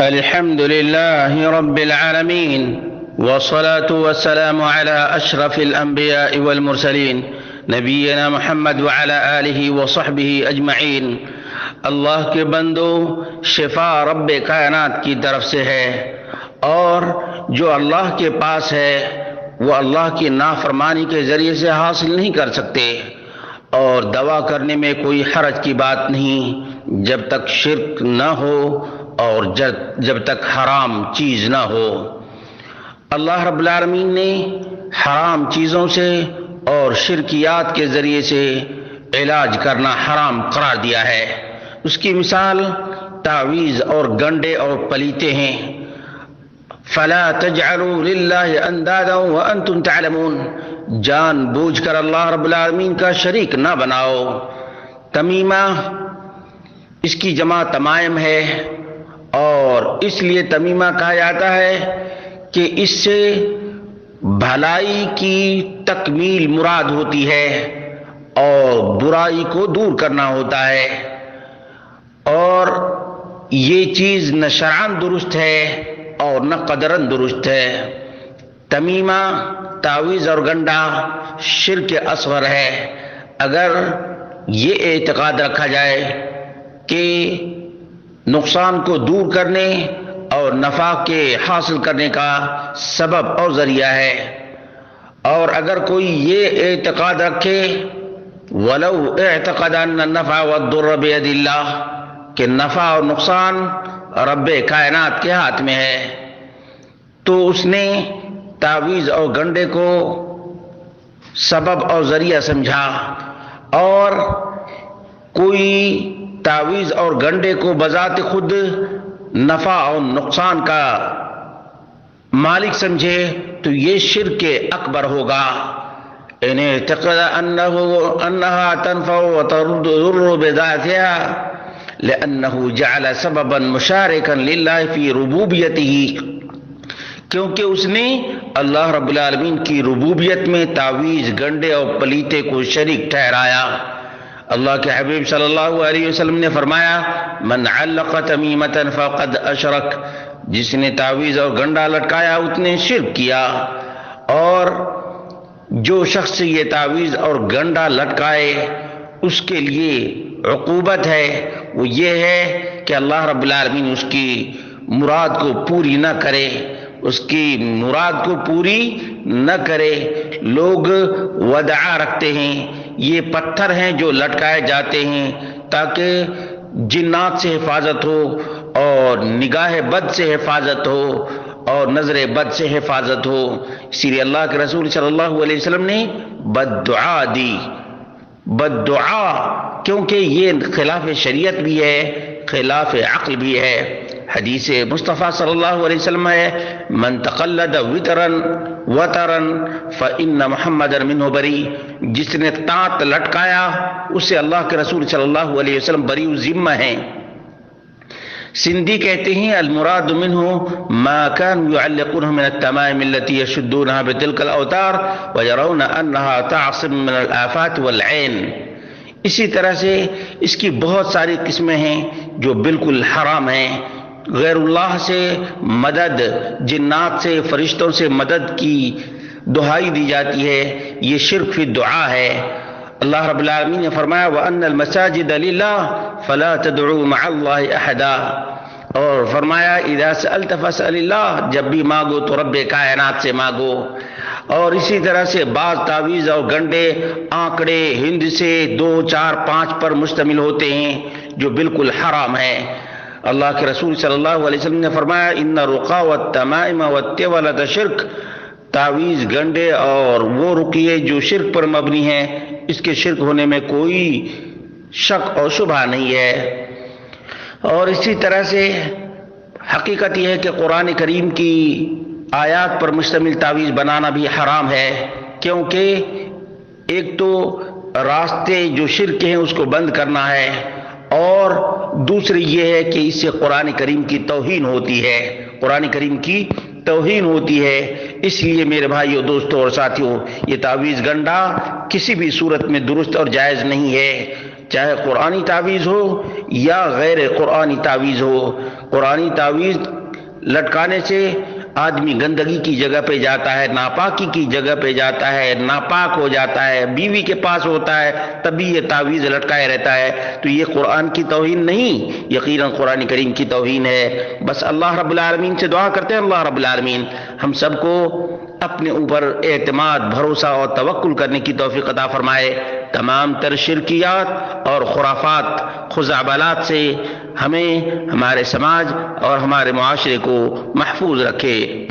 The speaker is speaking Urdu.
الحمد لله رب العالمين والصلاة والسلام على أشرف الأنبياء والمرسلين نبينا محمد وعلى آله وصحبه أجمعين۔ اللہ کے بندو، شفا رب کائنات کی طرف سے ہے، اور جو اللہ کے پاس ہے وہ اللہ کی نافرمانی کے ذریعے سے حاصل نہیں کر سکتے، اور دوا کرنے میں کوئی حرج کی بات نہیں جب تک شرک نہ ہو اور جب تک حرام چیز نہ ہو۔ اللہ رب العالمین نے حرام چیزوں سے اور شرکیات کے ذریعے سے علاج کرنا حرام قرار دیا ہے۔ اس کی مثال تعویذ اور گنڈے اور پلیتے ہیں۔ فلا تجعلوا للہ اندادا وانتم تعلمون، جان بوجھ کر اللہ رب العالمین کا شریک نہ بناؤ۔ تمیمہ اس کی جمع تمائم ہے، اور اس لیے تمیمہ کہا جاتا ہے کہ اس سے بھلائی کی تکمیل مراد ہوتی ہے اور برائی کو دور کرنا ہوتا ہے، اور یہ چیز نہ شرعاً درست ہے اور نہ قدراً درست ہے۔ تمیمہ، تعویذ اور گنڈا شرک اصغر ہے۔ اگر یہ اعتقاد رکھا جائے کہ نقصان کو دور کرنے اور نفع کے حاصل کرنے کا سبب اور ذریعہ ہے، اور اگر کوئی یہ اعتقاد رکھے وَلَوْ اعتقد أَنَّ النَّفْعَ وَالضُّرَّ بِيَدِ اللَّهِ، کہ نفع اور نقصان رب کائنات کے ہاتھ میں ہے، تو اس نے تعویذ اور گنڈے کو سبب اور ذریعہ سمجھا، اور کوئی تعویذ اور گنڈے کو بذات خود نفع اور نقصان کا مالک سمجھے تو یہ شرک اکبر ہوگا۔ ان اعتقد انها تنفع وتضر بذاتها لانه جعل سببا مشاركا لله في ربوبيته، کیونکہ اس نے اللہ رب العالمین کی ربوبیت میں تعویذ، گنڈے اور پلیتے کو شریک ٹھہرایا۔ اللہ کے حبیب صلی اللہ علیہ وسلم نے فرمایا، من علق تمیمۃ فقد اشرک، جس نے تعویذ اور گنڈا لٹکایا اس نے شرک کیا۔ اور جو شخص یہ تعویذ اور گنڈا لٹکائے اس کے لیے عقوبت ہے، وہ یہ ہے کہ اللہ رب العالمین اس کی مراد کو پوری نہ کرے، اس کی مراد کو پوری نہ کرے۔ لوگ ودعا رکھتے ہیں، یہ پتھر ہیں جو لٹکائے جاتے ہیں تاکہ جنات سے حفاظت ہو، اور نگاہ بد سے حفاظت ہو، اور نظر بد سے حفاظت ہو۔ اسی لیے اللہ کے رسول صلی اللہ علیہ وسلم نے بد دعا دی، بد دعا، کیونکہ یہ خلاف شریعت بھی ہے، خلاف عقل بھی ہے۔ حدیث مصطفیٰ صلی اللہ علیہ وسلم ہے، من تقلد وطرا فإن محمد منہ بری، جس نے تانت لٹکایا اس سے اللہ کے رسول صلی اللہ علیہ وسلم بری ذمہ ہیں۔ سندھی کہتے ہیں المراد منہ ما كانوا يعلقونه من التمائم التي يشدونها بتلك الأوتار ويرون أنها تعصم من الآفات والعين۔ اسی طرح سے اس کی بہت ساری قسمیں ہیں جو بالکل حرام ہیں۔ غیر اللہ سے مدد، جنات سے، فرشتوں سے مدد کی دہائی دی جاتی ہے، یہ شرک فی الدعا ہے۔ اللہ رب العالمین نے فرمایا وَأَنَّ الْمَسَاجِدَ لِلَّهِ فَلَا تَدْعُوا مَعَ اللَّهِ أَحَدًا، اور فرمایا اِذَا سَأَلْتَ فَاسْأَلِ اللَّهِ، جب بھی مانگو تو رب کائنات سے مانگو۔ اور اسی طرح سے بعض تعویذ اور گنڈے آنکڑے ہند سے 2، 4، 5 پر مشتمل ہوتے ہیں جو بالکل حرام ہے۔ اللہ کے رسول صلی اللہ علیہ وسلم نے فرمایا ان الرقا والتمائم والتولۃ شرک، تعویذ، گنڈے اور وہ رقیے جو شرک پر مبنی ہیں اس کے شرک ہونے میں کوئی شک اور شبہ نہیں ہے۔ اور اسی طرح سے حقیقت یہ ہے کہ قرآن کریم کی آیات پر مشتمل تعویذ بنانا بھی حرام ہے، کیونکہ ایک تو راستے جو شرک ہیں اس کو بند کرنا ہے، اور دوسری یہ ہے کہ اس سے قرآن کریم کی توہین ہوتی ہے، قرآن کریم کی توہین ہوتی ہے۔ اس لیے میرے بھائیوں، دوستوں اور ساتھیوں، یہ تعویذ گنڈا کسی بھی صورت میں درست اور جائز نہیں ہے، چاہے قرآنی تعویذ ہو یا غیر قرآنی تعویذ ہو۔ قرآنی تعویذ لٹکانے سے آدمی گندگی کی جگہ پہ جاتا ہے، ناپاکی کی جگہ پہ جاتا ہے، ناپاک ہو جاتا ہے، بیوی کے پاس ہوتا ہے تبھی یہ تعویذ لٹکائے رہتا ہے، تو یہ قرآن کی توہین نہیں، یقیناً قرآن کریم کی توہین ہے۔ بس اللہ رب العالمین سے دعا کرتے ہیں، اللہ رب العالمین ہم سب کو اپنے اوپر اعتماد، بھروسہ اور توکل کرنے کی توفیق عطا فرمائے، تمام تر شرکیات اور خرافات، خزعبلات سے ہمیں، ہمارے سماج اور ہمارے معاشرے کو محفوظ رکھے۔